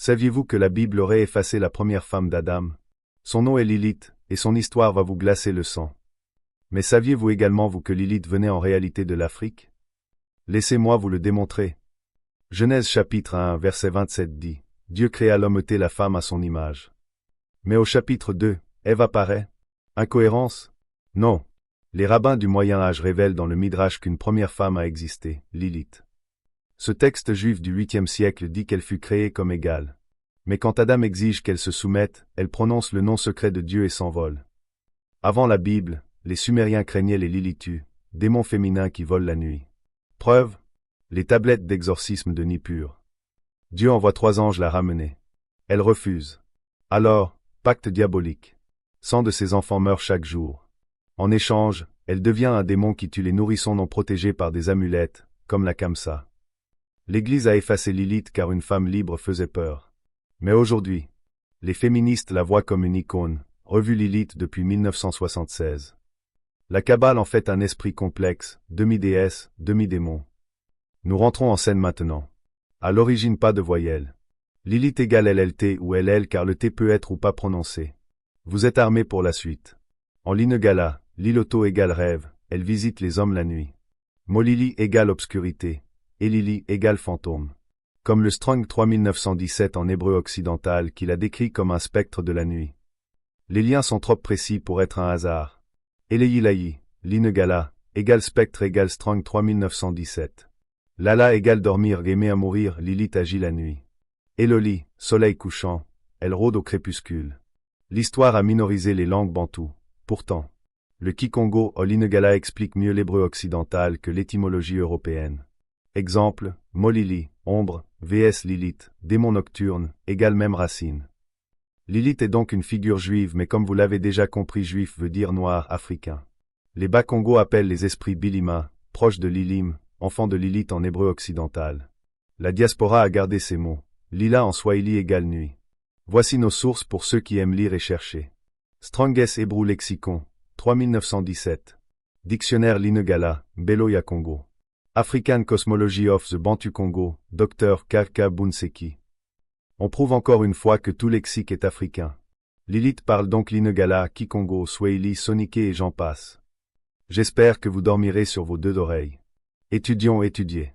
Saviez-vous que la Bible aurait effacé la première femme d'Adam? Son nom est Lilith, et son histoire va vous glacer le sang. Mais saviez-vous également que Lilith venait en réalité de l'Afrique? Laissez-moi vous le démontrer. Genèse chapitre 1 verset 27 dit, Dieu créa l'homme et la femme à son image. Mais au chapitre 2, Ève apparaît. Incohérence? Non. Les rabbins du Moyen-Âge révèlent dans le Midrash qu'une première femme a existé, Lilith. Ce texte juif du 8e siècle dit qu'elle fut créée comme égale. Mais quand Adam exige qu'elle se soumette, elle prononce le nom secret de Dieu et s'envole. Avant la Bible, les Sumériens craignaient les Lilitus, démons féminins qui volent la nuit. Preuve? Les tablettes d'exorcisme de Nippur. Dieu envoie 3 anges la ramener. Elle refuse. Alors, pacte diabolique. 100 de ses enfants meurent chaque jour. En échange, elle devient un démon qui tue les nourrissons non protégés par des amulettes, comme la Kamsa. L'Église a effacé Lilith car une femme libre faisait peur. Mais aujourd'hui, les féministes la voient comme une icône, revue Lilith depuis 1976. La Kabbale en fait un esprit complexe, demi-déesse, demi-démon. Nous rentrons en scène maintenant. À l'origine pas de voyelle. Lilith égale LLT ou LL car le T peut être ou pas prononcé. Vous êtes armés pour la suite. En Linegala, Liloto égale rêve, elle visite les hommes la nuit. Molili égale obscurité, Elili égale fantôme. Comme le Strong 3917 en hébreu occidental qui la décrit comme un spectre de la nuit. Les liens sont trop précis pour être un hasard. Eleyilayi, Linegala, égale spectre égale Strong 3917. Lala égale dormir, aimer à mourir, Lilith agit la nuit. Eloli, soleil couchant, elle rôde au crépuscule. L'histoire a minorisé les langues bantoues. Pourtant, le Kikongo au Linegala explique mieux l'hébreu occidental que l'étymologie européenne. Exemple, Molili, ombre, vs Lilith, démon nocturne, égale même racine. Lilith est donc une figure juive mais comme vous l'avez déjà compris juif veut dire noir, africain. Les Bakongo appellent les esprits Bilima, proches de Lilim, enfants de Lilith en hébreu occidental. La diaspora a gardé ces mots. Lila en swahili égale nuit. Voici nos sources pour ceux qui aiment lire et chercher. Strongest Hebrew Lexicon, 3917. Dictionnaire Linegala, Beloya Congo. African Cosmology of the Bantu Congo, Dr. Kaka Bunseki. On prouve encore une fois que tout lexique est africain. Lilith parle donc Linegala, Kikongo, Swahili, Soniké et j'en passe. J'espère que vous dormirez sur vos 2 oreilles. Étudions, étudiez.